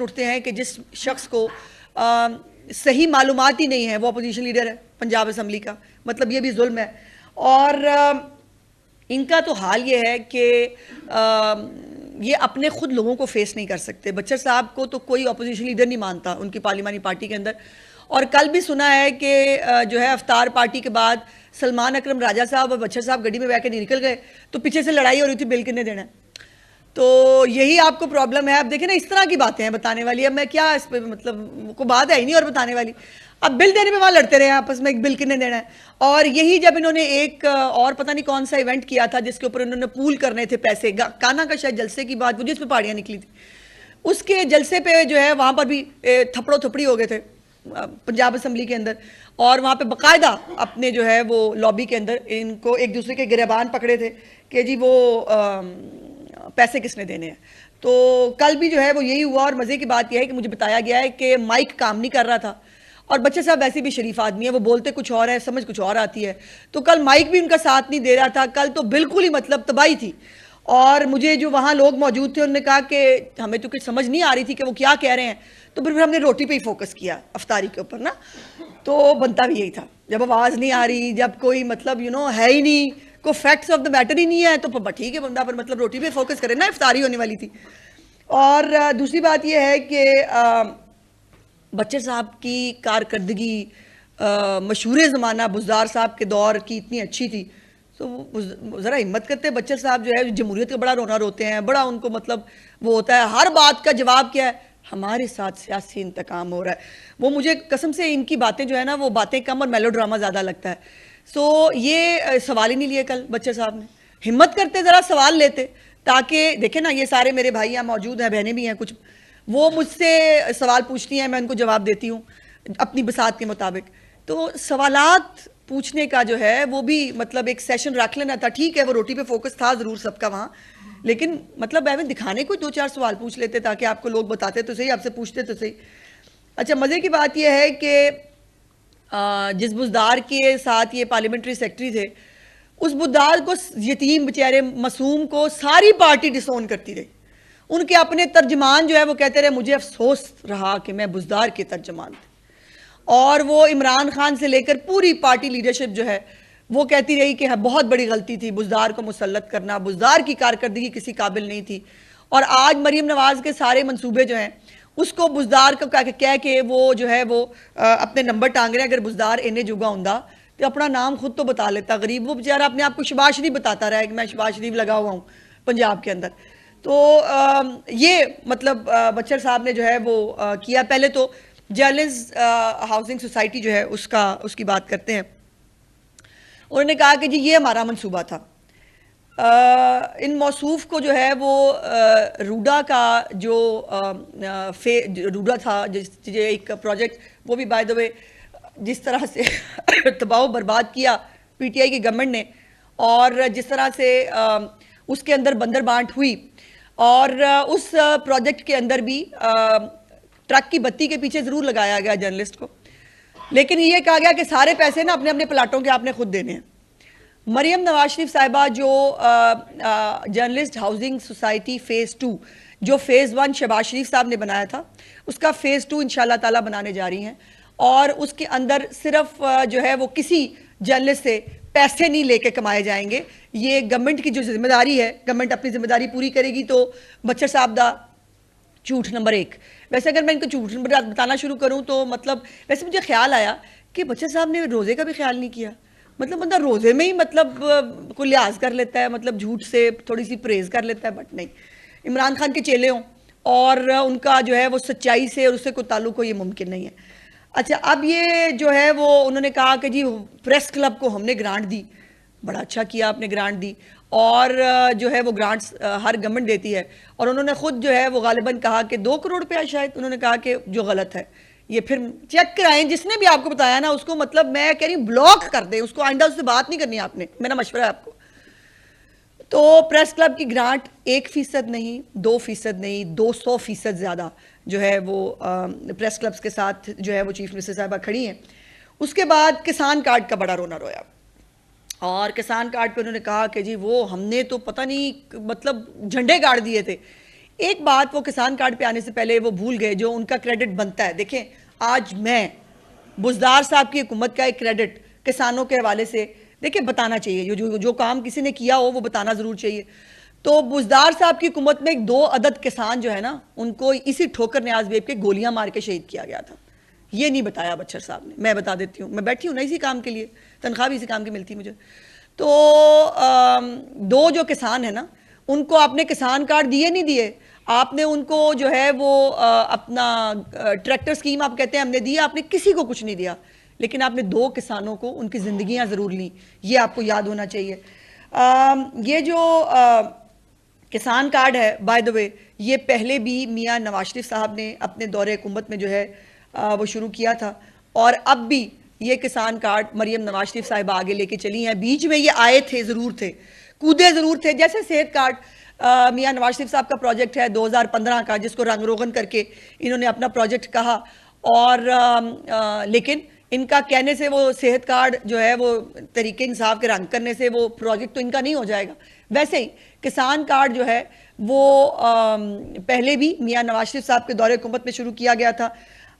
Question उठते हैं कि जिस शख्स को सही मालूमात ही नहीं है वो अपोजिशन लीडर है पंजाब असम्बली का, मतलब ये भी जुल्म है। और इनका तो हाल ये है कि ये अपने खुद लोगों को फेस नहीं कर सकते। बच्चर साहब को तो कोई अपोजिशन लीडर नहीं मानता उनकी पार्लिमानी पार्टी के अंदर। और कल भी सुना है कि जो है अफ्तार पार्टी के बाद सलमान अकरम राजा साहब और बच्चर साहब गड्डी में बैठ के निकल गए तो पीछे से लड़ाई हो रही थी बिल कितने देना है। तो यही आपको प्रॉब्लम है। अब देखें ना, इस तरह की बातें हैं बताने वाली। अब मैं क्या इस पर, मतलब को बात है ही नहीं और बताने वाली। अब बिल देने में वहाँ लड़ते रहे आपस में, एक बिल कितने देना है। और यही जब इन्होंने एक और पता नहीं कौन सा इवेंट किया था जिसके ऊपर इन्होंने पूल करने थे पैसे, काना का शायद जलसे की बात, वो जिसमें पहाड़ियाँ निकली थी, उसके जलसे पे जो है वहाँ पर भी थप्पड़ो थप्पड़ी हो गए थे पंजाब असम्बली के अंदर। और वहाँ पे बाकायदा अपने जो है वो लॉबी के अंदर इनको एक दूसरे के गिरबान पकड़े थे कि जी वो पैसे किसने देने हैं। तो कल भी जो है वो यही हुआ। और मज़े की बात यह है कि मुझे बताया गया है कि माइक काम नहीं कर रहा था और बच्चे साहब वैसे भी शरीफ आदमी है, वो बोलते कुछ और है, समझ कुछ और आती है। तो कल माइक भी उनका साथ नहीं दे रहा था। कल तो बिल्कुल ही मतलब तबाही थी। और मुझे जो वहाँ लोग मौजूद थे उन्होंने कहा कि हमें तो कुछ समझ नहीं आ रही थी कि वो क्या कह रहे हैं। तो फिर हमने रोटी पे ही फोकस किया, अफ्तारी के ऊपर ना। तो बनता भी यही था, जब आवाज़ नहीं आ रही, जब कोई मतलब है ही नहीं, कोई फैक्ट्स ऑफ द मैटर ही नहीं है, तो ठीक है बंदा पर मतलब रोटी पे फोकस करे ना, इफ्तारी होने वाली थी। और दूसरी बात यह है कि बच्चर साहब की कारकर्दगी मशहूर ज़माना बुज़दार साहब के दौर की इतनी अच्छी थी। तो ज़रा हिम्मत करते हैं बच्चर साहब जो है जमहूरियत का बड़ा रोना रोते हैं, बड़ा उनको मतलब वो होता है, हर बात का जवाब क्या है, हमारे साथ सियासी इंतकाम हो रहा है। वो मुझे कसम से इनकी बातें जो है ना, वो बातें कम और मेलोड्रामा ज़्यादा लगता है। सो ये सवाल ही नहीं लिए कल बच्चर साहब ने। हिम्मत करते ज़रा सवाल लेते, ताकि देखें ना, ये सारे मेरे भाई यहाँ मौजूद हैं, बहनें भी हैं कुछ, वो मुझसे सवाल पूछती हैं, मैं उनको जवाब देती हूँ अपनी बसात के मुताबिक। तो सवालात पूछने का जो है वो भी मतलब एक सेशन रख लेना था। ठीक है, वो रोटी पे फोकस था ज़रूर सबका वहाँ, लेकिन मतलब मैं दिखाने को 2-4 सवाल पूछ लेते ताकि आपको लोग बताते तो सही, आपसे पूछते तो सही। अच्छा, मज़े की बात यह है कि जिस बुज़दार के साथ ये पार्लियामेंट्री सेक्रेटरी थे, उस बुज़दार को, यतीम बेचारे मासूम को सारी पार्टी डिसोन करती रही। उनके अपने तर्जमान जो है वो कहते रहे मुझे अफसोस रहा कि मैं बुज़दार के तर्जमान थे। और वो इमरान खान से लेकर पूरी पार्टी लीडरशिप जो है वो कहती रही कि बहुत बड़ी गलती थी बुज़दार को मुसल्लत करना, बुज़दार की कारकर्दगी किसी काबिल नहीं थी। और आज मरीम नवाज़ के सारे मंसूबे जो हैं उसको बुज़दार को कह के वो जो है वो अपने नंबर टांग रहे हैं। अगर बुज़दार इन्हें जुगा होंदा तो अपना नाम खुद तो बता लेता गरीब। वो बेचारा अपने आप को शहबाज शरीफ बताता रहा है कि मैं शहबाज शरीफ लगा हुआ हूँ पंजाब के अंदर। तो ये मतलब बच्चर साहब ने जो है वो किया। पहले तो जर्नलिस्ट हाउसिंग सोसाइटी जो है उसकी बात करते हैं। उन्होंने कहा कि जी ये हमारा मंसूबा था। इन मौसूफ को जो है वो रूडा का जो रूडा था जो एक प्रोजेक्ट, वो भी बाय द वे जिस तरह से तबाह बर्बाद किया पीटीआई की गवर्नमेंट ने, और जिस तरह से उसके अंदर बंदर बांट हुई, और उस प्रोजेक्ट के अंदर भी ट्रक की बत्ती के पीछे ज़रूर लगाया गया जर्नलिस्ट को, लेकिन ये कहा गया कि सारे पैसे ना अपने अपने प्लाटों के आपने खुद देने हैं। मरियम नवाज शरीफ साहिबा जो जर्नलिस्ट हाउसिंग सोसाइटी फ़ेज़ 2, जो फ़ेज़ 1 शहबाज शरीफ साहब ने बनाया था, उसका फ़ेज़ 2 इंशाल्लाह ताला बनाने जा रही हैं। और उसके अंदर सिर्फ जो है वो किसी जर्नलिस्ट से पैसे नहीं लेके कमाए जाएंगे। ये गवर्नमेंट की जो जिम्मेदारी है, गवर्नमेंट अपनी जिम्मेदारी पूरी करेगी। तो बच्चर साहब दा झूठ नंबर 1। वैसे अगर मैं इनको झूठ नंबर बताना शुरू करूं तो मतलब वैसे मुझे ख्याल आया कि बच्चर साहब ने रोज़े का भी ख्याल नहीं किया। मतलब बंदा रोज़े में ही मतलब को लिहाज कर लेता है, मतलब झूठ से थोड़ी सी परहेज़ कर लेता है, बट नहीं, इमरान खान के चेले हों और उनका जो है वो सच्चाई से और उससे कोई ताल्लुक हो, ये मुमकिन नहीं है। अच्छा, अब ये जो है वो उन्होंने कहा कि जी प्रेस क्लब को हमने ग्रांट दी। बड़ा अच्छा किया आपने, ग्रांट दी। और जो है वो ग्रांट्स हर गवर्नमेंट देती है। और उन्होंने खुद जो है वो गालिबन कहा कि 2 करोड़ रुपया शायद उन्होंने कहा कि जो गलत है ये फिर चेक कराएं। जिसने भी आपको बताया ना उसको मतलब मैं कह रही हूँ ब्लॉक कर दें उसको, आइंदा उससे बात नहीं करनी आपने, मेरा मशवरा है आपको। तो प्रेस क्लब की ग्रांट 1% नहीं, 2% नहीं, 200% ज़्यादा जो है वो प्रेस क्लब्स के साथ जो है वो चीफ मिनिस्टर साहबा खड़ी हैं। उसके बाद किसान कार्ड का बड़ा रोना रोया, और किसान कार्ड पे उन्होंने कहा कि जी वो हमने तो पता नहीं मतलब झंडे गाड़ दिए थे। एक बात वो किसान कार्ड पे आने से पहले वो भूल गए, जो उनका क्रेडिट बनता है। देखें, आज मैं बुज़दार साहब की हुकूमत का एक क्रेडिट किसानों के हवाले से देखिए बताना चाहिए, जो काम किसी ने किया हो वो बताना ज़रूर चाहिए। तो बुज़दार साहब की हुकूमत में एक 2 अदद किसान जो है ना, उनको इसी ठोकर न्याज बेब के गोलियां मार के शहीद किया गया था। ये नहीं बताया बच्चर साहब ने, मैं बता देती हूँ। मैं बैठी हूँ ना इसी काम के लिए, तनख्वाह भी इसी काम की मिलती मुझे। तो 2 जो किसान है ना, उनको आपने किसान कार्ड दिए नहीं दिए, आपने उनको जो है वो अपना ट्रैक्टर स्कीम आप कहते हैं हमने दिया, आपने किसी को कुछ नहीं दिया, लेकिन आपने 2 किसानों को उनकी जिंदगियां जरूर ली। ये आपको याद होना चाहिए। ये जो किसान कार्ड है, बाय द वे, ये पहले भी मियां नवाज शरीफ साहब ने अपने दौरे हुकूमत में जो है वो शुरू किया था, और अब भी ये किसान कार्ड मरियम नवाज शरीफ साहिबा आगे लेके चली हैं। बीच में ये आए थे, ज़रूर थे, कूदे ज़रूर थे। जैसे सेहत कार्ड मियां नवाज शरीफ साहब का प्रोजेक्ट है 2015 का, जिसको रंग रोगन करके इन्होंने अपना प्रोजेक्ट कहा, और लेकिन इनका कहने से वो सेहत कार्ड जो है वो तरीके इंसाफ के रंग करने से वो प्रोजेक्ट तो इनका नहीं हो जाएगा। वैसे ही किसान कार्ड जो है वो पहले भी मियां नवाज शरीफ साहब के दौरे हुकूमत में शुरू किया गया था।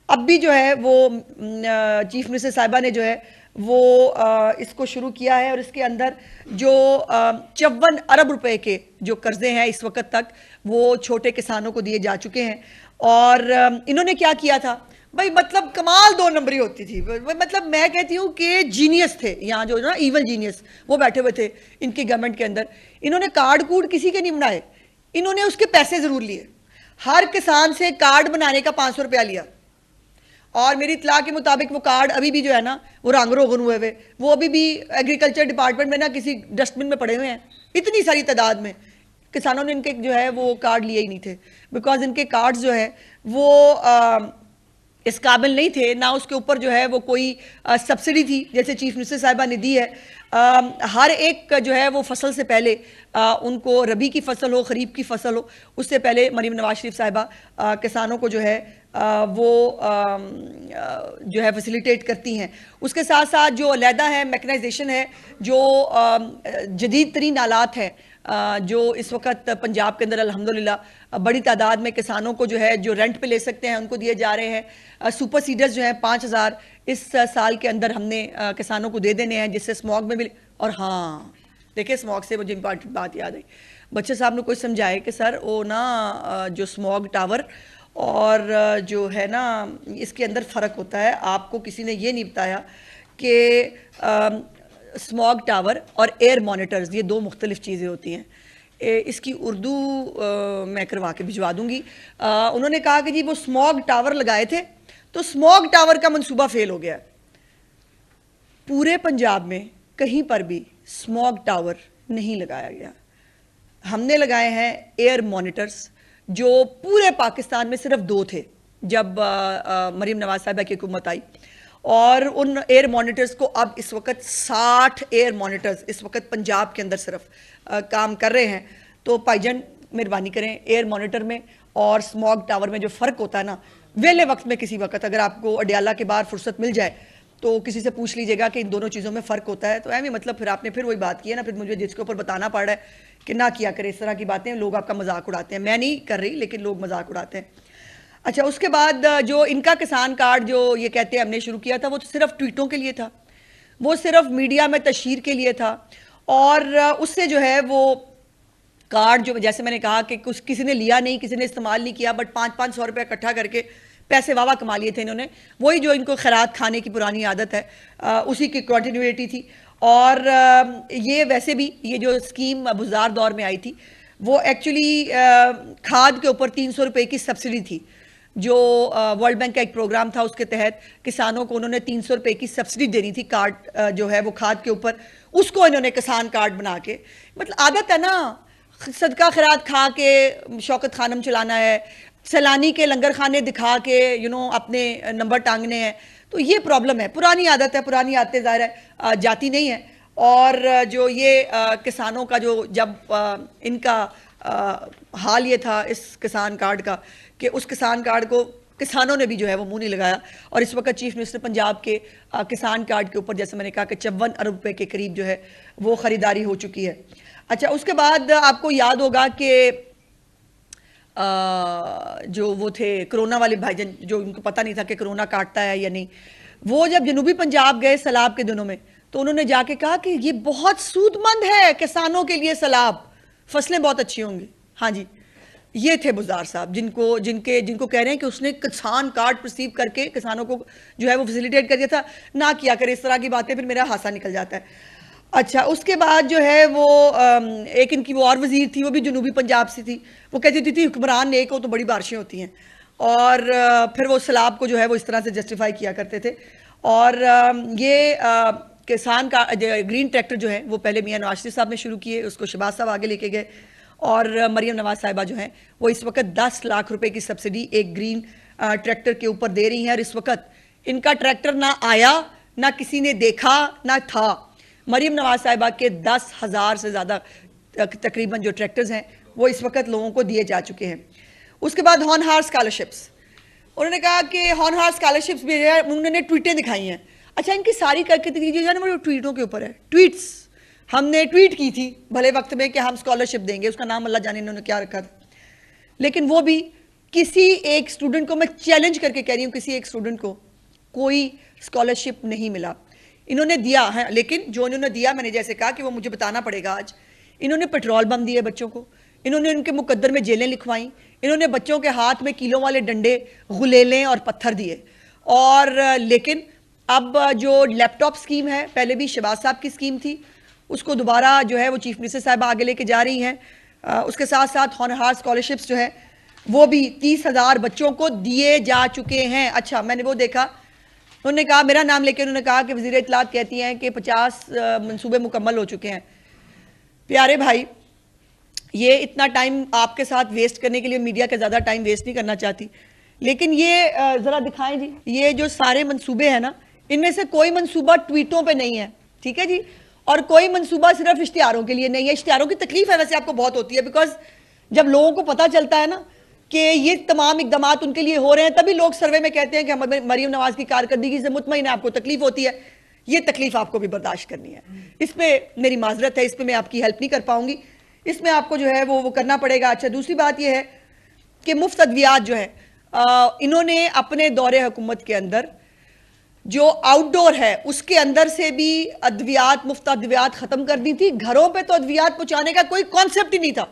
अब भी जो है वो चीफ मिनिस्टर साहिबा ने जो है वो इसको शुरू किया है, और इसके अंदर जो 54 अरब रुपए के जो कर्जे हैं इस वक्त तक, वो छोटे किसानों को दिए जा चुके हैं। और इन्होंने क्या किया था भाई, मतलब कमाल 2 नंबरी होती थी। मतलब मैं कहती हूँ कि जीनियस थे यहाँ जो ना, इवन जीनियस वो बैठे हुए थे इनकी गवर्नमेंट के अंदर। इन्होंने कार्ड कूड किसी के नहीं बनाए, इन्होंने उसके पैसे जरूर लिए। हर किसान से कार्ड बनाने का 500 रुपया लिया, और मेरी इतला के मुताबिक वो कार्ड अभी भी जो है ना वो रंग रोगन हुए हुए, वो अभी भी एग्रीकल्चर डिपार्टमेंट में ना किसी डस्टबिन में पड़े हुए हैं, इतनी सारी तादाद में। किसानों ने इनके जो है वो कार्ड लिए ही नहीं थे, बिकॉज इनके कार्ड्स जो है वो इस काबिल नहीं थे, ना उसके ऊपर जो है वो कोई सब्सिडी थी जैसे चीफ मिनिस्टर साहिबा ने दी है। हर एक जो है वो फसल से पहले उनको, रबी की फसल हो, खरीफ की फसल हो, उससे पहले मरीम नवाज शरीफ साहिबा किसानों को जो है वो जो है फैसिलिटेट करती हैं। उसके साथ साथ जो अलहदा है मैकेनाइजेशन है, जो जदीद तरीन आलात हैं जो इस वक्त पंजाब के अंदर अल्हम्दुलिल्लाह बड़ी तादाद में किसानों को जो है जो रेंट पे ले सकते हैं उनको दिए जा रहे हैं। सुपर सीडर्स जो हैं 5000 इस साल के अंदर हमने किसानों को दे देने हैं, जिससे स्मॉग में भी। और हाँ देखिए, स्मॉग से मुझे इंपॉर्टेंट बात याद आई, बच्चे साहब ने कोई समझाए कि सर वो ना जो स्मॉग टावर और जो है ना इसके अंदर फ़र्क होता है। आपको किसी ने ये नहीं बताया कि स्मॉग टावर और एयर मॉनिटर्स ये 2 मुख्तलिफ चीज़ें होती हैं। इसकी उर्दू मैं करवा के भिजवा दूंगी। उन्होंने कहा कि जी वो स्मॉग टावर लगाए थे, तो स्मॉग टावर का मंसूबा फेल हो गया। पूरे पंजाब में कहीं पर भी स्मॉग टावर नहीं लगाया गया, हमने लगाए हैं एयर मॉनिटर्स, जो पूरे पाकिस्तान में सिर्फ 2 थे जब मरीम नवाज साहिबा की हुकूमत आई। और उन एयर मॉनिटर्स को अब इस वक्त 60 एयर मॉनिटर्स इस वक्त पंजाब के अंदर सिर्फ काम कर रहे हैं। तो भाईजान मेहरबानी करें, एयर मॉनिटर में और स्मॉग टावर में जो फ़र्क होता है ना, वेले वक्त में किसी वक्त अगर आपको अडियाला के बाहर फुर्सत मिल जाए तो किसी से पूछ लीजिएगा कि इन दोनों चीज़ों में फ़र्क होता है। तो ऐसे मतलब फिर आपने फिर वही बात की है ना, फिर मुझे जिसके ऊपर बताना पड़ रहा है कि ना किया करे इस तरह की बातें, लोग आपका मजाक उड़ाते हैं। मैं नहीं कर रही, लेकिन लोग मजाक उड़ाते हैं। अच्छा, उसके बाद जो इनका किसान कार्ड जो ये कहते हैं हमने शुरू किया था, वो तो सिर्फ ट्वीटों के लिए था, वो सिर्फ मीडिया में तशहीर के लिए था। और उससे जो है वो कार्ड जो जैसे मैंने कहा कि कुछ किसी ने लिया नहीं, किसी ने इस्तेमाल नहीं किया, बट 500-500 रुपये इकट्ठा करके पैसे वावा कमा लिए थे इन्होंने। वही जो इनको खैरात खाने की पुरानी आदत है, उसी की कंटिन्यूटी थी। और ये वैसे भी ये जो स्कीम बुज़दार दौर में आई थी, वो एक्चुअली खाद के ऊपर 300 रुपये की सब्सिडी थी, जो वर्ल्ड बैंक का एक प्रोग्राम था, उसके तहत किसानों को उन्होंने 300 रुपये की सब्सिडी देनी थी कार्ड जो है वो खाद के ऊपर, उसको इन्होंने किसान कार्ड बना के, मतलब आदत है ना सदका खैरात खा के शौकत खानम चलाना है, सैलानी के लंगर खाने दिखा के अपने नंबर टांगने हैं। तो ये प्रॉब्लम है, पुरानी आदत है, पुरानी आदतें ज़ाहिर है जाती नहीं है। और जो ये किसानों का जो जब इनका हाल ये था इस किसान कार्ड का कि उस किसान कार्ड को किसानों ने भी जो है वो मुंह नहीं लगाया। और इस वक्त चीफ मिनिस्टर पंजाब के किसान कार्ड के ऊपर जैसे मैंने कहा कि 54 अरब रुपए के करीब जो है वो ख़रीदारी हो चुकी है। अच्छा, उसके बाद आपको याद होगा कि जो वो थे कोरोना वाले भाईजान, जो उनको पता नहीं था कि कोरोना काटता है या नहीं, वो जब जनूबी पंजाब गए सैलाब के दिनों में, तो उन्होंने जाके कहा कि ये बहुत सूदमंद है किसानों के लिए सैलाब, फसलें बहुत अच्छी होंगी। हाँ जी, ये थे बुज़दार साहब, जिनको कह रहे हैं कि उसने किसान कार्ड रिसीव करके किसानों को जो है वो फैसिलिटेट कर दिया था। ना किया करे इस तरह की बातें, फिर मेरा हासा निकल जाता है। अच्छा, उसके बाद जो है वो एक इनकी वो और वजीर थी, वो भी जनूबी पंजाब से थी। वो कहती थी हुक्मरान नेक हो तो बड़ी बारिशें होती हैं, और फिर वो सैलाब को जो है वो इस तरह से जस्टिफाई किया करते थे। और ये किसान का ग्रीन ट्रैक्टर जो है वो पहले मियां नवाज शरीफ साहब ने शुरू किए, उसको शहबाज साहब आगे लेके गए, और मरियम नवाज साहिबा जो हैं वो इस वक्त 10 लाख रुपए की सब्सिडी एक ग्रीन ट्रैक्टर के ऊपर दे रही हैं। और इस वक्त इनका ट्रैक्टर ना आया, ना किसी ने देखा, ना था। मरियम नवाज साहिबा के 10,000 से ज़्यादा तकरीबन जो ट्रैक्टर्स हैं वो इस वक्त लोगों को दिए जा चुके हैं। उसके बाद हॉनहार स्कॉलरशिप्स, उन्होंने कहा कि हॉनहार स्कॉलरशिप्स भी है, उन्होंने ट्वीटें दिखाई हैं। अच्छा, इनकी सारी कारकर्दगी जो है ना वो ट्वीटों के ऊपर है। ट्वीट्स हमने ट्वीट की थी भले वक्त में कि हम स्कॉलरशिप देंगे, उसका नाम अल्लाह जाने इन्होंने क्या रखा था, लेकिन वो भी किसी एक स्टूडेंट को, मैं चैलेंज करके कह रही हूँ, किसी एक स्टूडेंट को कोई स्कॉलरशिप नहीं मिला। इन्होंने दिया है, लेकिन जो इन्होंने दिया, मैंने जैसे कहा कि वो मुझे बताना पड़ेगा आज, इन्होंने पेट्रोल बम दिए बच्चों को, इन्होंने उनके मुकद्दर में जेलें लिखवाई, इन्होंने बच्चों के हाथ में कीलों वाले डंडे, गुलेलें और पत्थर दिए। और लेकिन अब जो लैपटॉप स्कीम है, पहले भी शहबाज साहब की स्कीम थी, उसको दोबारा जो है वो चीफ मिनिस्टर साहब आगे लेके जा रही हैं। उसके साथ साथ हॉनहार स्कॉलरशिप्स जो है वो भी 30,000 बच्चों को दिए जा चुके हैं। अच्छा, मैंने वो देखा, उन्होंने कहा, मेरा नाम लेके उन्होंने कहा कि वज़ीर इत्तलात कहती हैं कि 50 मंसूबे मुकम्मल हो चुके हैं। प्यारे भाई, ये इतना टाइम आपके साथ वेस्ट करने के लिए मीडिया का ज़्यादा टाइम वेस्ट नहीं करना चाहती, लेकिन ये ज़रा दिखाएं जी, ये जो सारे मंसूबे हैं ना, इनमें से कोई मंसूबा ट्वीटों पे नहीं है, ठीक है जी, और कोई मंसूबा सिर्फ इश्तिहारों के लिए नहीं है। इश्तिहारों की तकलीफ है वैसे आपको बहुत होती है, बिकॉज जब लोगों को पता चलता है ना कि ये तमाम इकदाम उनके लिए हो रहे हैं, तभी लोग सर्वे में कहते हैं कि हम मरीम नवाज की कारकर्दगी से मुतमईन है। आपको तकलीफ होती है, ये तकलीफ आपको भी बर्दाश्त करनी है। इस पर मेरी माजरत है, इस पर मैं आपकी हेल्प नहीं कर पाऊंगी, इसमें आपको जो है वो करना पड़ेगा। अच्छा, दूसरी बात यह है कि मुफ्त अद्वियात जो है, इन्होंने अपने दौरे हुकूमत के अंदर जो आउटडोर है उसके अंदर से भी अद्वियात, मुफ्त अद्वियात खत्म कर दी थी। घरों पे तो अद्वियात पहुंचाने का कोई कॉन्सेप्ट ही नहीं था।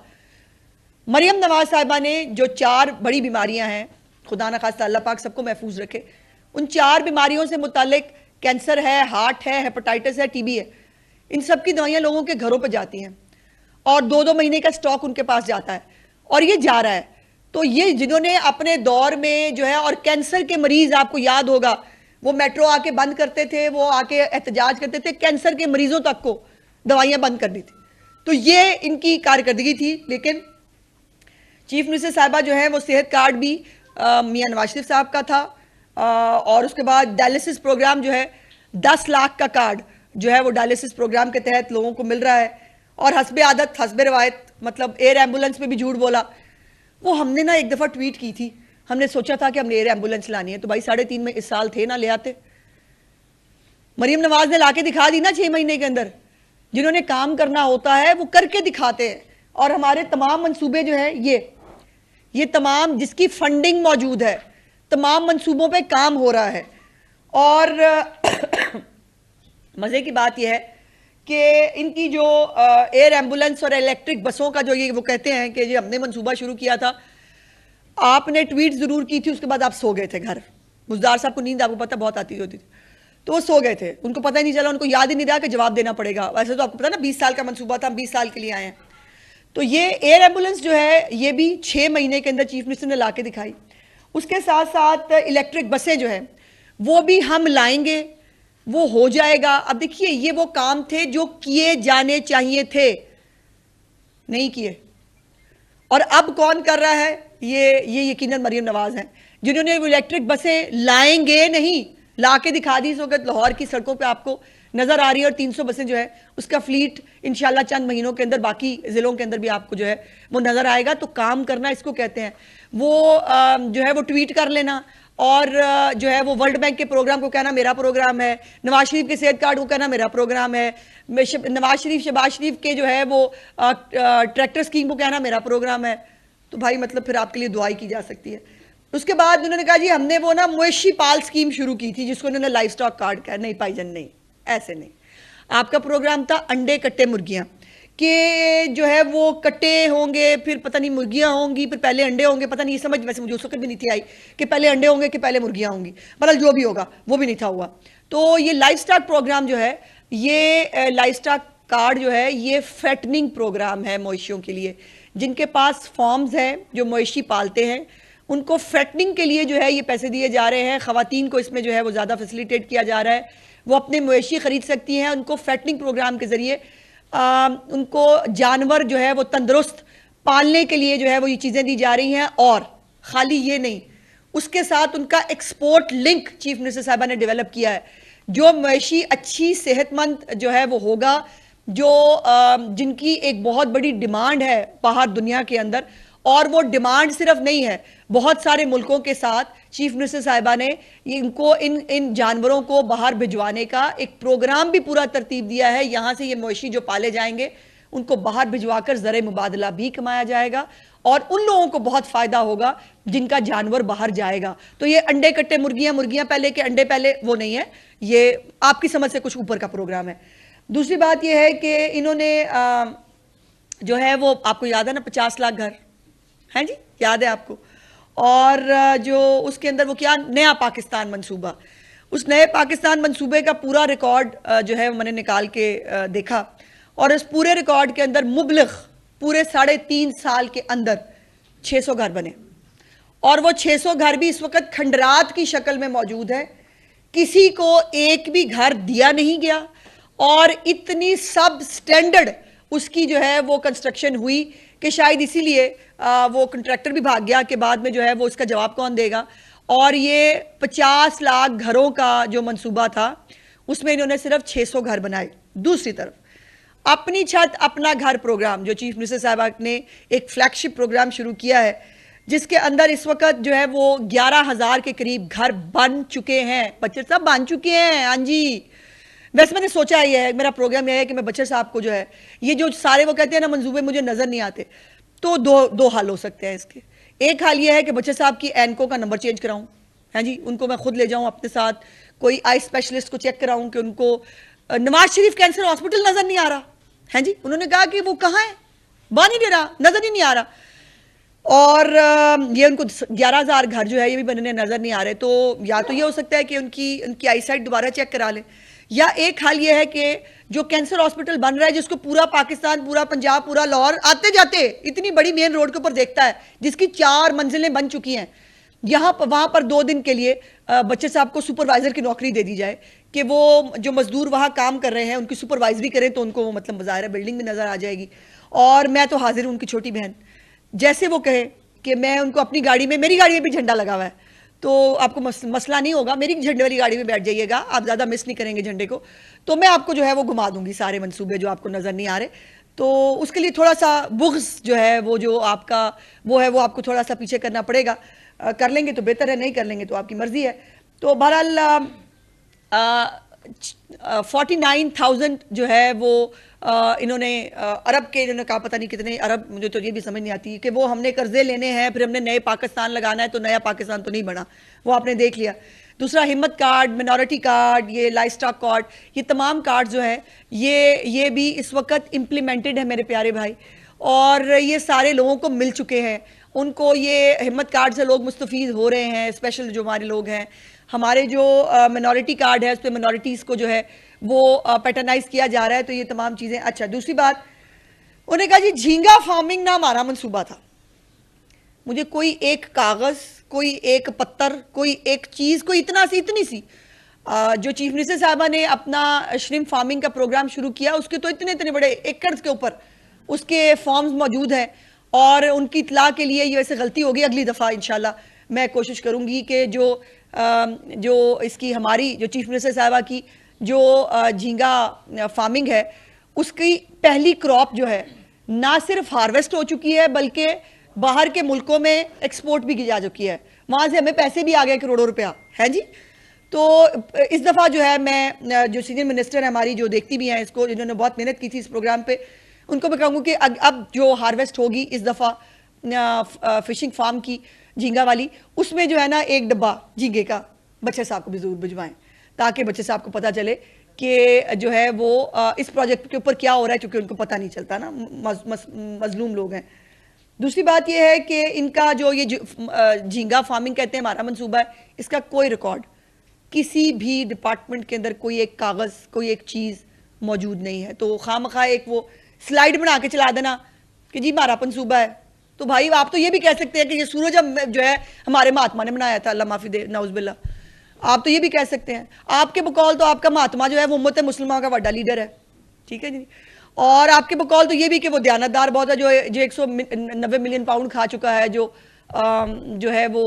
मरियम नवाज साहिबा ने जो 4 बड़ी बीमारियां हैं, खुदा न खास्ता अल्लाह पाक सबको महफूज रखे, उन 4 बीमारियों से मुतालिक, कैंसर है, हार्ट है, हेपेटाइटिस है, टीबी है, इन सब की दवाइयां लोगों के घरों पर जाती हैं और 2-2 महीने का स्टॉक उनके पास जाता है, और ये जा रहा है। तो ये जिन्होंने अपने दौर में जो है, और कैंसर के मरीज आपको याद होगा, वो मेट्रो आके बंद करते थे, वो आके एहतजाज करते थे, कैंसर के मरीजों तक को दवाइयां बंद कर दी थी। तो ये इनकी कारकर्दगी थी। लेकिन चीफ मिनिस्टर साहिबा जो है वो सेहत कार्ड भी मियां नवाज शरीफ साहब का था, और उसके बाद डायलिसिस प्रोग्राम जो है 10 लाख का कार्ड जो है वो डायलिसिस प्रोग्राम के तहत लोगों को मिल रहा है। और हस्बे आदत हस्बे रवायत, मतलब एयर एम्बुलेंस में भी झूठ बोला। वो हमने ना एक दफ़ा ट्वीट की थी, हमने सोचा था कि हमने एयर एम्बुलेंस लानी है, तो भाई 3.5 में इस साल थे ना, ले आते। मरियम नवाज ने लाके दिखा दी ना 6 महीने के अंदर। जिन्होंने काम करना होता है वो करके दिखाते हैं। और हमारे तमाम मंसूबे जो है ये तमाम, जिसकी फंडिंग मौजूद है, तमाम मंसूबों पे काम हो रहा है। और मजे की बात यह है कि इनकी जो एयर एम्बुलेंस और इलेक्ट्रिक बसों का जो ये वो कहते हैं कि ये हमने मंसूबा शुरू किया था, आपने ट्वीट जरूर की थी, उसके बाद आप सो गए थे घर। मुजदार साहब को नींद आपको पता बहुत आती होती थी, तो वो सो गए थे, उनको पता ही नहीं चला, उनको याद ही नहीं रहा कि जवाब देना पड़ेगा। वैसे तो आपको पता ना 20 साल का मंसूबा था, हम 20 साल के लिए आए हैं। तो ये एयर एम्बुलेंस जो है ये भी 6 महीने के अंदर चीफ मिनिस्टर ने ला के दिखाई। उसके साथ साथ इलेक्ट्रिक बसें जो है वो भी हम लाएंगे, वो हो जाएगा। अब देखिए, ये वो काम थे जो किए जाने चाहिए थे, नहीं किए। और अब कौन कर रहा है? ये यकीनन मरियम नवाज हैं, जिन्होंने इलेक्ट्रिक बसें लाएंगे नहीं, ला के दिखा दी। इस वक्त लाहौर की सड़कों पे आपको नजर आ रही है, और 300 बसें जो है उसका फ्लीट इंशाल्लाह चंद महीनों के अंदर बाकी जिलों के अंदर भी आपको जो है वो नजर आएगा। तो काम करना इसको कहते हैं। वो जो है वो ट्वीट कर लेना, और जो है वो वर्ल्ड बैंक के प्रोग्राम को कहना मेरा प्रोग्राम है, नवाज शरीफ के सेहत कार्ड को कहना मेरा प्रोग्राम है, नवाज शरीफ शहबाज शरीफ के जो है वो ट्रैक्टर स्कीम को कहना मेरा प्रोग्राम है। तो भाई मतलब फिर आपके लिए दुआई की जा सकती है। उसके बाद उन्होंने कहा जी हमने वो ना मवेशी पाल स्कीम शुरू की थी जिसको उन्होंने लाइफ स्टॉक कार्ड कहा। नहीं भाईजान नहीं, ऐसे नहीं। आपका प्रोग्राम था अंडे कट्टे मुर्गियां कि जो है वो कट्टे होंगे, फिर पता नहीं मुर्गियां होंगी, फिर पहले अंडे होंगे, पता नहीं, ये समझ वैसे मुझे उस वक्त भी नहीं थी आई कि पहले अंडे होंगे कि पहले मुर्गियां होंगी, मतलब जो भी होगा वो भी नहीं था हुआ। तो ये लाइफ स्टॉक प्रोग्राम जो है, ये लाइफ स्टॉक कार्ड जो है ये फैटनिंग प्रोग्राम है मवेशियों के लिए। जिनके पास फॉर्म्स हैं, जो मवेशी पालते हैं, उनको फैटनिंग के लिए जो है ये पैसे दिए जा रहे हैं। ख़वातीन को इसमें जो है वो ज़्यादा फैसिलिटेट किया जा रहा है, वो अपने मवेशी ख़रीद सकती हैं। उनको फैटनिंग प्रोग्राम के ज़रिए उनको जानवर जो है वो तंदुरुस्त पालने के लिए जो है वो ये चीज़ें दी जा रही हैं। और ख़ाली ये नहीं, उसके साथ उनका एक्सपोर्ट लिंक चीफ मिनिस्टर साहिबा ने डेवलप किया है। जो मवेशी अच्छी सेहतमंद जो है वो होगा, जो जिनकी एक बहुत बड़ी डिमांड है बाहर दुनिया के अंदर, और वो डिमांड सिर्फ नहीं है, बहुत सारे मुल्कों के साथ चीफ मिनिस्टर साहिबा ने इनको इन जानवरों को बाहर भिजवाने का एक प्रोग्राम भी पूरा तरतीब दिया है। यहां से ये मवेशी जो पाले जाएंगे उनको बाहर भिजवाकर ज़र मुबादला भी कमाया जाएगा और उन लोगों को बहुत फ़ायदा होगा जिनका जानवर बाहर जाएगा। तो ये अंडे कट्टे मुर्गियां पहले के अंडे पहले वो नहीं है, ये आपकी समझ से कुछ ऊपर का प्रोग्राम है। दूसरी बात यह है कि इन्होंने जो है वो, आपको याद है ना 50 लाख घर हैं जी, याद है आपको। और जो उसके अंदर वो क्या नया पाकिस्तान मंसूबा, उस नए पाकिस्तान मंसूबे का पूरा रिकॉर्ड जो है मैंने निकाल के देखा, और इस पूरे रिकॉर्ड के अंदर मुबलिग पूरे 3.5 साल के अंदर 600 घर बने। और वो 600 घर भी इस वक्त खंडरात की शक्ल में मौजूद है, किसी को एक भी घर दिया नहीं गया। और इतनी सब स्टैंडर्ड उसकी जो है वो कंस्ट्रक्शन हुई कि शायद इसीलिए वो कंट्रैक्टर भी भाग गया कि बाद में जो है वो इसका जवाब कौन देगा। और ये 50 लाख घरों का जो मंसूबा था उसमें इन्होंने सिर्फ 600 घर बनाए। दूसरी तरफ अपनी छत अपना घर प्रोग्राम जो चीफ मिनिस्टर साहबा ने एक फ्लैगशिप प्रोग्राम शुरू किया है, जिसके अंदर इस वक्त जो है वो 11,000 के करीब घर बन चुके हैं। बच्चे साहब बन चुके हैं, हाँ जी। वैसे मैंने सोचा ये है, मेरा प्रोग्राम यह है कि मैं बच्चे साहब को जो है ये जो सारे वो कहते हैं ना मंसूबे मुझे नजर नहीं आते, तो दो हाल हो सकते हैं इसके। एक हाल ये है कि बच्चे साहब की एनको का नंबर चेंज कराऊं, है जी, उनको मैं खुद ले जाऊं अपने साथ, कोई आई स्पेशलिस्ट को चेक कराऊं कि उनको नवाज शरीफ कैंसर हॉस्पिटल नजर नहीं आ रहा है जी। उन्होंने कहा कि वो कहाँ है, बन ही नहीं रहा, नजर ही नहीं आ रहा। और ये उनको 11,000 घर जो है ये भी बनने नजर नहीं आ रहे। तो या तो ये हो सकता है कि उनकी आई साइट दोबारा चेक करा लें, या एक हाल ये है कि जो कैंसर हॉस्पिटल बन रहा है जिसको पूरा पाकिस्तान, पूरा पंजाब, पूरा लाहौर आते जाते इतनी बड़ी मेन रोड के ऊपर देखता है, जिसकी 4 मंजिलें बन चुकी हैं, यहाँ पर वहाँ पर 2 दिन के लिए बच्चे साहब को सुपरवाइजर की नौकरी दे दी जाए कि वो जो मजदूर वहाँ काम कर रहे हैं उनकी सुपरवाइजरी करें, तो उनको मतलब बाज़ाहिर बिल्डिंग भी नज़र आ जाएगी। और मैं तो हाजिर हूँ उनकी छोटी बहन, जैसे वो कहे कि मैं उनको अपनी गाड़ी में, मेरी गाड़ी में भी झंडा लगा हुआ है तो आपको मसला नहीं होगा, मेरी झंडे वाली गाड़ी में बैठ जाइएगा, आप ज़्यादा मिस नहीं करेंगे झंडे को, तो मैं आपको जो है वो घुमा दूंगी सारे मंसूबे जो आपको नज़र नहीं आ रहे। तो उसके लिए थोड़ा सा बुग़्ज़ जो है वो जो आपका वो है वो आपको थोड़ा सा पीछे करना पड़ेगा। कर लेंगे तो बेहतर है, नहीं कर लेंगे तो आपकी मर्ज़ी है। तो बहरहाल 49,000 जो है वो इन्होंने अरब के, इन्होंने कहा पता नहीं कितने अरब, मुझे तो ये भी समझ नहीं आती कि वो हमने कर्जे लेने हैं फिर हमने नए पाकिस्तान लगाना है, तो नया पाकिस्तान तो नहीं बना, वो आपने देख लिया। दूसरा हिम्मत कार्ड, मिनॉरिटी कार्ड, ये लाइफ स्टॉक कार्ड, ये तमाम कार्ड जो है ये भी इस वक्त इम्प्लीमेंटेड है मेरे प्यारे भाई, और ये सारे लोगों को मिल चुके हैं। उनको ये हिम्मत कार्ड से लोग मुस्तफ़ीद हो रहे हैं, स्पेशल जो हमारे लोग हैं। हमारे जो मिनॉरिटी कार्ड है उस पर मिनॉरिटीज़ को जो है वो पैटर्नाइज किया जा रहा है। तो ये तमाम चीज़ें। अच्छा, दूसरी बात, उन्होंने कहा जी झींगा फार्मिंग ना हमारा मंसूबा था। मुझे कोई एक कागज़, कोई एक पत्थर, कोई एक चीज़, कोई इतनी सी जो चीफ मिनिस्टर साहबा ने अपना श्रिम्प फार्मिंग का प्रोग्राम शुरू किया, उसके तो इतने बड़े एकड़ के ऊपर उसके फॉर्म्स मौजूद हैं। और उनकी इतला के लिए ये वैसे गलती होगी, अगली दफ़ा इंशाल्लाह मैं कोशिश करूँगी कि जो इसकी हमारी जो चीफ मिनिस्टर साहबा की जो झींगा फार्मिंग है उसकी पहली क्रॉप जो है ना सिर्फ हार्वेस्ट हो चुकी है बल्कि बाहर के मुल्कों में एक्सपोर्ट भी की जा चुकी है, वहाँ से हमें पैसे भी आ गए करोड़ों रुपया, है जी। तो इस दफ़ा जो है मैं जो सीनियर मिनिस्टर है हमारी, जो देखती भी हैं इसको, जिन्होंने बहुत मेहनत की थी इस प्रोग्राम पे, उनको मैं कहूँगी कि अब जो हार्वेस्ट होगी इस दफ़ा फिशिंग फार्म की झींगा वाली, उसमें जो है ना एक डब्बा झींगे का बच्चे साहब को भी जरूर भिजवाएं, ताकि बच्चे साहब को पता चले कि जो है वो इस प्रोजेक्ट के ऊपर क्या हो रहा है, क्योंकि उनको पता नहीं चलता ना, मजलूम लोग हैं। दूसरी बात यह है कि इनका जो ये झींगा फार्मिंग कहते हैं हमारा मंसूबा है, इसका कोई रिकॉर्ड किसी भी डिपार्टमेंट के अंदर, कोई एक कागज़, कोई एक चीज़ मौजूद नहीं है। तो खामखा एक वो स्लाइड बना के चला देना कि जी हमारा मंसूबा है, तो भाई आप तो ये भी कह सकते हैं कि ये सूरज जो है हमारे महात्मा ने बनाया था, अल्लाह माफी दे, नाउज़बिल्ला। आप तो ये भी कह सकते हैं, आपके बकौल तो आपका महात्मा जो है वो उम्मत मुस्लिमा का बड़ा लीडर है, ठीक है जी। और आपके बकौल तो ये भी कि वो दयानतदार बहुत है, जो 190 मिलियन पाउंड खा चुका है, जो है वो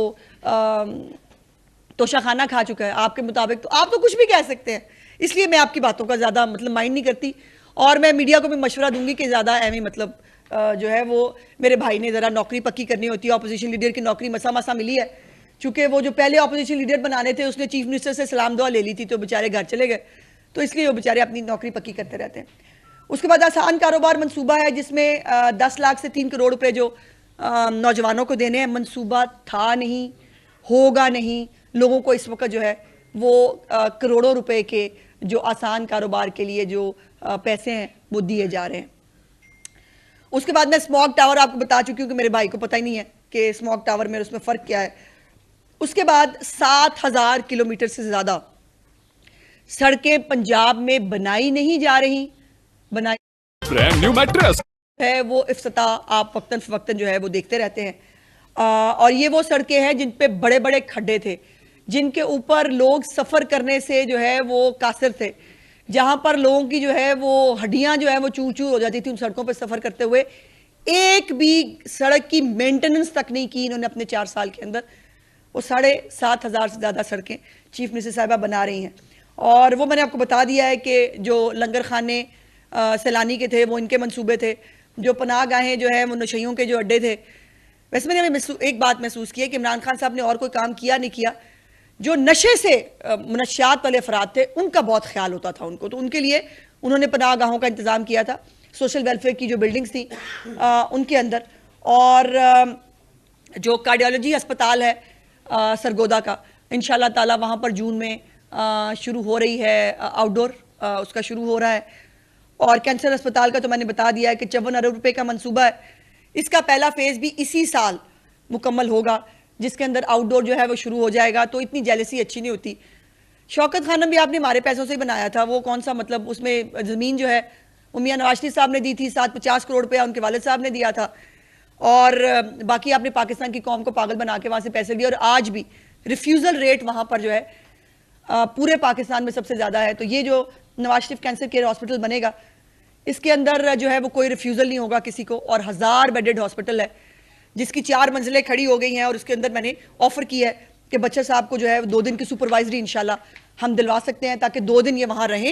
तोशाखाना खा चुका है आपके मुताबिक। तो आप तो कुछ भी कह सकते हैं, इसलिए मैं आपकी बातों का ज़्यादा मतलब माइंड नहीं करती। और मैं मीडिया को भी मशवरा दूंगी कि ज़्यादा एमी मतलब जो है वो मेरे भाई ने ज़रा नौकरी पक्की करनी होती है। अपोजिशन लीडर की नौकरी मसा मसा मिली है, चूँकि वो जो पहले अपोजिशन लीडर बनाने थे उसने चीफ मिनिस्टर से सलाम दुआ ले ली थी, तो बेचारे घर चले गए, तो इसलिए वो बेचारे अपनी नौकरी पक्की करते रहते हैं। उसके बाद आसान कारोबार मंसूबा है, जिसमें 10 लाख से 3 करोड़ रुपए जो नौजवानों को देने हैं। मंसूबा था नहीं, होगा नहीं, लोगों को इस वक्त जो है वो करोड़ों रुपए के जो आसान कारोबार के लिए जो पैसे हैं वो दिए जा रहे हैं। उसके बाद मैं स्मॉग टावर आपको बता चुकी हूँ कि मेरे भाई को पता ही नहीं है कि स्मॉग टावर में उसमें फ़र्क क्या है। उसके बाद 7,000 किलोमीटर से ज़्यादा सड़कें पंजाब में बनाई नहीं जा रही, बनाई ब्रांड न्यू मैट्रेस है वो इफ्तिताह आप वक्तन फवक्तन जो है वो देखते रहते हैं। और ये वो सड़कें हैं जिन पे बड़े बड़े खड्डे थे, जिनके ऊपर लोग सफ़र करने से जो है वो कासिर थे, जहाँ पर लोगों की जो है वो हड्डियाँ जो है वो चूर चूर हो जाती थी उन सड़कों पर सफ़र करते हुए। एक भी सड़क की मेंटेनेंस तक नहीं की इन्होंने अपने 4 साल के अंदर। वो 7,500 से ज़्यादा सड़कें चीफ मिनिस्टर साहिबा बना रही हैं। और वो मैंने आपको बता दिया है कि जो लंगर खाने सैलानी के थे वो इनके मंसूबे थे, जो पनाह गाहें जो है वो नशइयों के जो अड्डे थे। वैसे मैंने एक बात महसूस की है कि इमरान खान साहब ने और कोई काम किया नहीं किया, जो नशे से मनशियात वाले अफराद थे उनका बहुत ख्याल होता था उनको, तो उनके लिए उन्होंने पनाह गाहों का इंतज़ाम किया था, सोशल वेलफेयर की जो बिल्डिंग्स थी उनके अंदर। और जो कार्डियोलॉजी अस्पताल है सरगोदा का, इंशाल्लाह ताला वहाँ पर जून में शुरू हो रही है, आउटडोर उसका शुरू हो रहा है। और कैंसर अस्पताल का तो मैंने बता दिया है कि 54 अरब रुपए का मंसूबा है, इसका पहला फेज़ भी इसी साल मुकम्मल होगा, जिसके अंदर आउटडोर जो है वो शुरू हो जाएगा। तो इतनी जेलसी अच्छी नहीं होती। शौकत खानम भी आपने हमारे पैसों से बनाया था, वो कौन सा मतलब उसमें ज़मीन जो है वो मियां नवाज शरीफ साहब ने दी थी, 750 करोड़ रुपया उनके वालिद साहब ने दिया था। और बाकी आपने पाकिस्तान की कौम को पागल बना के वहाँ से पैसे दिए, और आज भी रिफ्यूज़ल रेट वहाँ पर जो है पूरे पाकिस्तान में सबसे ज़्यादा है। तो ये जो Nawaz Sharif cancer care hospital बनेगा, इसके अंदर जो है वो कोई रिफ्यूज़ल नहीं होगा किसी को, और 1000 बेडेड हॉस्पिटल है जिसकी 4 मंजिलें खड़ी हो गई हैं। और उसके अंदर मैंने ऑफ़र की है कि बच्चे साहब को जो है 2 दिन की सुपरवाइजरी इंशाल्लाह हम दिलवा सकते हैं, ताकि 2 दिन ये वहाँ रहें